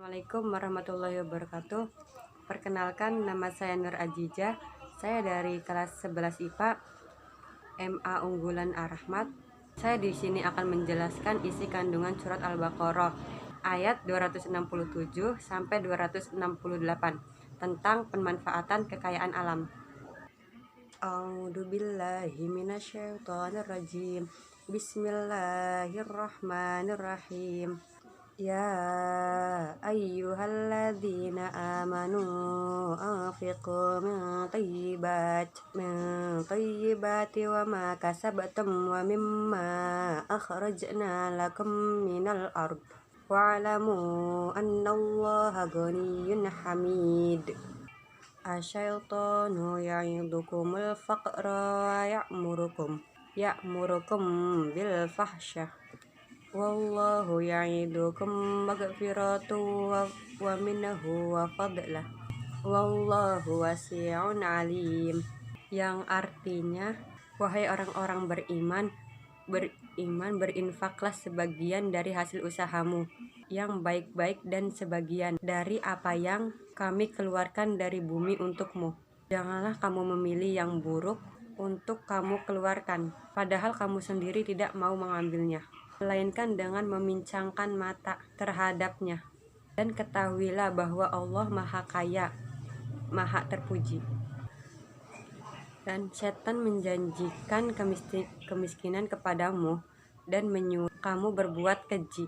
Assalamualaikum warahmatullahi wabarakatuh. Perkenalkan, nama saya Nur Ajijah. Saya dari kelas 11 IPA MA Unggulan Ar-Rahmat. Saya di sini akan menjelaskan isi kandungan surat Al-Baqarah ayat 267 sampai 268 tentang pemanfaatan kekayaan alam. A'udzubillahi minasyaitonirrajim. Bismillahirrahmanirrahim. Ya ayyuhalladzina amanu anfiqu min thayyibati wa ma kasabtum wa mimma akhrajna lakum minal ard wa'lamu annallaha ghaniyyun hamid. Asyaitonu ya'idukumul faqra ya'murukum bil fahsyah. Wallahu ya'idukum maghfiratu wa minhu wa fadlah. Wallahu wasi'un alim. Yang artinya, wahai orang-orang beriman, berinfaklah sebagian dari hasil usahamu yang baik-baik dan sebagian dari apa yang kami keluarkan dari bumi untukmu. Janganlah kamu memilih yang buruk untuk kamu keluarkan, padahal kamu sendiri tidak mau mengambilnya, melainkan dengan memincangkan mata terhadapnya. Dan ketahuilah bahwa Allah Maha Kaya, Maha Terpuji. Dan setan menjanjikan kemiskinan kepadamu dan menyuruh kamu berbuat keji,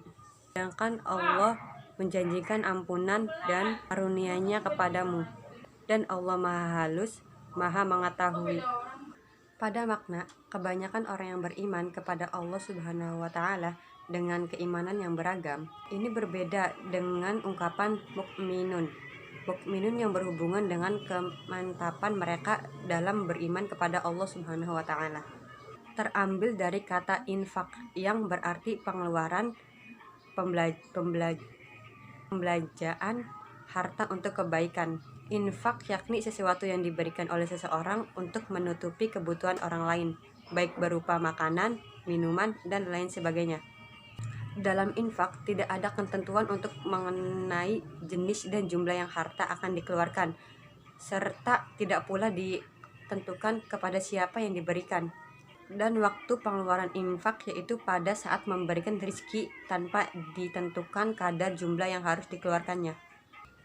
sedangkan Allah menjanjikan ampunan dan karunia-Nya kepadamu. Dan Allah Maha Halus, Maha Mengetahui. Pada makna, kebanyakan orang yang beriman kepada Allah Subhanahu wa Ta'ala dengan keimanan yang beragam, ini berbeda dengan ungkapan mukminun. Mukminun yang berhubungan dengan kemantapan mereka dalam beriman kepada Allah Subhanahu wa Ta'ala. Terambil dari kata infak yang berarti pengeluaran, pembelanjaan harta untuk kebaikan. Infak yakni sesuatu yang diberikan oleh seseorang untuk menutupi kebutuhan orang lain, baik berupa makanan, minuman, dan lain sebagainya. Dalam infak tidak ada ketentuan untuk mengenai jenis dan jumlah yang harta akan dikeluarkan, serta tidak pula ditentukan kepada siapa yang diberikan. Dan waktu pengeluaran infak yaitu pada saat memberikan rezeki tanpa ditentukan kadar jumlah yang harus dikeluarkannya.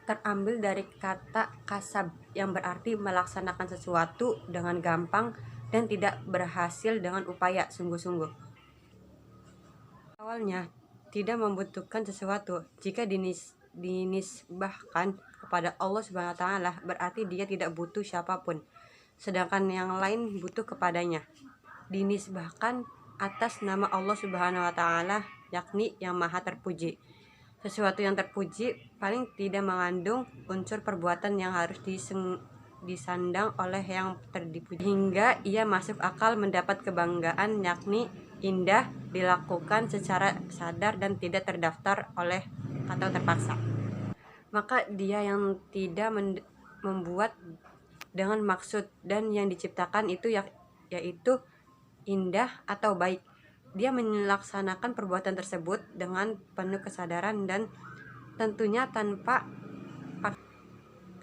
Terambil dari kata kasab yang berarti melaksanakan sesuatu dengan gampang dan tidak berhasil dengan upaya sungguh-sungguh. Awalnya tidak membutuhkan sesuatu, jika dinisbahkan kepada Allah Subhanahu wa Ta'ala berarti dia tidak butuh siapapun, sedangkan yang lain butuh kepadanya. Dinisbahkan atas nama Allah Subhanahu wa Ta'ala, yakni yang Maha Terpuji. Sesuatu yang terpuji paling tidak mengandung unsur perbuatan yang harus disandang oleh yang terdipuji, hingga ia masuk akal mendapat kebanggaan, yakni indah, dilakukan secara sadar dan tidak terdaftar oleh atau terpaksa. Maka dia yang tidak membuat dengan maksud dan yang diciptakan itu yaitu indah atau baik. Dia melaksanakan perbuatan tersebut dengan penuh kesadaran dan tentunya tanpa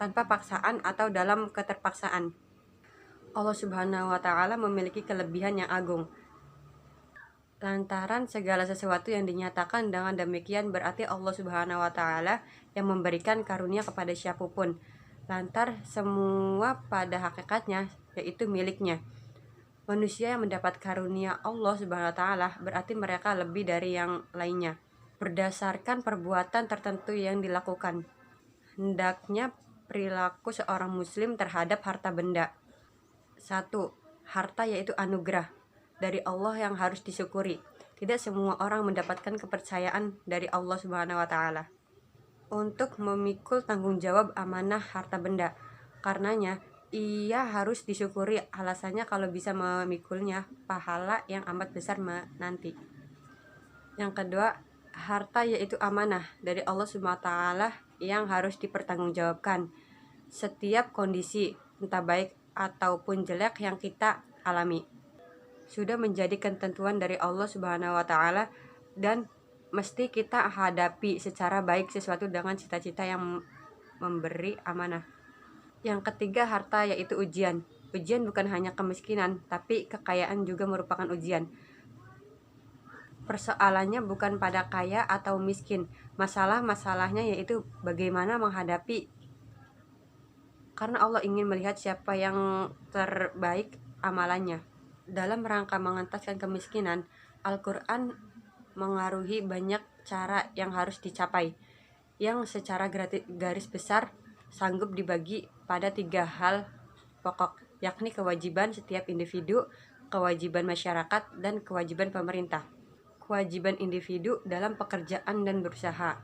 paksaan atau dalam keterpaksaan. Allah Subhanahu wa Ta'ala memiliki kelebihan yang agung. Lantaran segala sesuatu yang dinyatakan dengan demikian berarti Allah Subhanahu wa Ta'ala yang memberikan karunia kepada siapapun. Lantar semua pada hakikatnya yaitu miliknya. Manusia yang mendapat karunia Allah Subhanahu wa Ta'ala berarti mereka lebih dari yang lainnya berdasarkan perbuatan tertentu yang dilakukan. Hendaknya perilaku seorang muslim terhadap harta benda. 1. Harta yaitu anugerah dari Allah yang harus disyukuri. Tidak semua orang mendapatkan kepercayaan dari Allah Subhanahu wa Ta'ala untuk memikul tanggung jawab amanah harta benda. Karenanya ia harus disyukuri, alasannya kalau bisa memikulnya pahala yang amat besar menanti. Yang kedua, harta yaitu amanah dari Allah Subhanahu wa Ta'ala yang harus dipertanggungjawabkan setiap kondisi, entah baik ataupun jelek yang kita alami. Sudah menjadi ketentuan dari Allah Subhanahu wa Ta'ala dan mesti kita hadapi secara baik sesuatu dengan cita-cita yang memberi amanah. Yang ketiga, harta, yaitu ujian. Ujian bukan hanya kemiskinan, tapi kekayaan juga merupakan ujian. Persoalannya bukan pada kaya atau miskin. Masalahnya yaitu bagaimana menghadapi, karena Allah ingin melihat siapa yang terbaik amalannya. Dalam rangka mengentaskan kemiskinan, Al-Quran mengaruhi banyak cara yang harus dicapai, yang secara garis besar sanggup dibagi pada 3 hal pokok, yakni kewajiban setiap individu, kewajiban masyarakat, dan kewajiban pemerintah. Kewajiban individu dalam pekerjaan dan berusaha,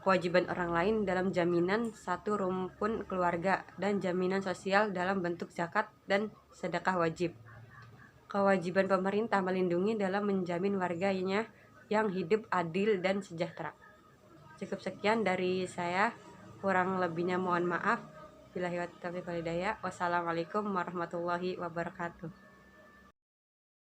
kewajiban orang lain dalam jaminan satu rumpun keluarga, dan jaminan sosial dalam bentuk zakat dan sedekah wajib. Kewajiban pemerintah melindungi dalam menjamin warganya yang hidup adil dan sejahtera. Cukup sekian dari saya, kurang lebihnya mohon maaf. Billahi wa taufiq wal hidayah. Wassalamualaikum warahmatullahi wabarakatuh.